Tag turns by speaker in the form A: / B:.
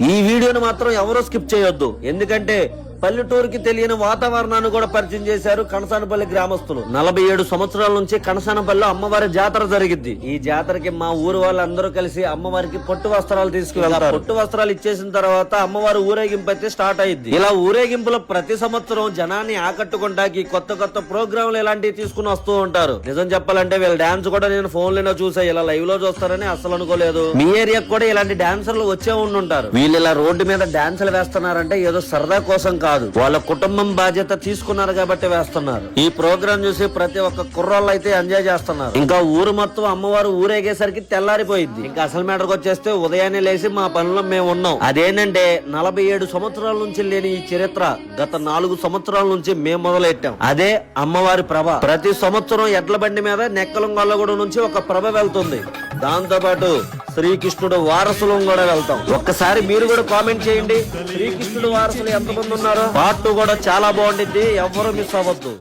A: ఈ వీడియోను మాత్రం ఎవరూ స్కిప్ చేయొద్దు, ఎందుకంటే పల్లెటూరుకి తెలియని వాతావరణాన్ని కూడా పరిచయం చేశారు కనసానపల్లి గ్రామస్తులు. 47 సంవత్సరాల నుంచి కనసానపల్లిలో అమ్మవారి జాతర జరిగిద్ది. ఈ జాతరకి మా ఊరు వాళ్ళందరూ కలిసి అమ్మవారికి పొట్టు వస్త్రాలు తీసుకువెళ్తారు. పొట్టు వస్త్రాలు ఇచ్చేసిన తర్వాత అమ్మవారి ఊరేగింపు అయితే స్టార్ట్ అయ్యింది. ఇలా ఊరేగింపులో ప్రతి సంవత్సరం జనాన్ని ఆకట్టుకుంటాకి కొత్త కొత్త ప్రోగ్రాంలు ఇలాంటివి తీసుకుని వస్తూ ఉంటారు. నిజం చెప్పాలంటే వీళ్ళ డాన్స్ కూడా నేను ఫోన్ లోనే చూసా, ఇలా లైవ్ లో చూస్తారని అసలు అనుకోలేదు. మీ ఏరియాకి కూడా ఇలాంటి డాన్సర్లు వచ్చే ఉండుంటారు. వీళ్ళు ఇలా రోడ్డు మీద డాన్సులు వేస్తున్నారంటే ఏదో సరదా కోసం కాదు, వాళ్ళ కుటుంబం బాధ్యత తీసుకున్నారు కాబట్టి వేస్తున్నారు. ఈ ప్రోగ్రాం చూసి ప్రతి ఒక్క కుర్రాళ్ళు అయితే ఎంజాయ్ చేస్తున్నారు. ఇంకా ఊరు మొత్తం అమ్మవారు ఊరేగేసరికి తెల్లారిపోయింది. ఇంకా అసలు మేటకు వచ్చేస్తే ఉదయాన్నే లేసి మా పనుల్లో మేము ఉన్నాం. అదేంటంటే 47 సంవత్సరాల నుంచి లేని ఈ చరిత్ర గత 4 సంవత్సరాల నుంచి మేము మొదలెట్టాం. అదే అమ్మవారి ప్రభ. ప్రతి సంవత్సరం ఎడ్ల బండి మీద నెక్కలంగొల్లగూడ నుంచి ఒక ప్రభ వెళ్తుంది. దాంతో పాటు శ్రీకృష్ణుడు వారసులు కూడా వెళ్తాం. ఒక్కసారి మీరు కూడా కామెంట్ చేయండి, శ్రీకృష్ణుడు వారసులు ఎంతమంది ఉన్నారో. పార్ట్ 2 కూడా చాలా బాగుంటుంది, ఎవ్వరూ మిస్ అవ్వద్దు.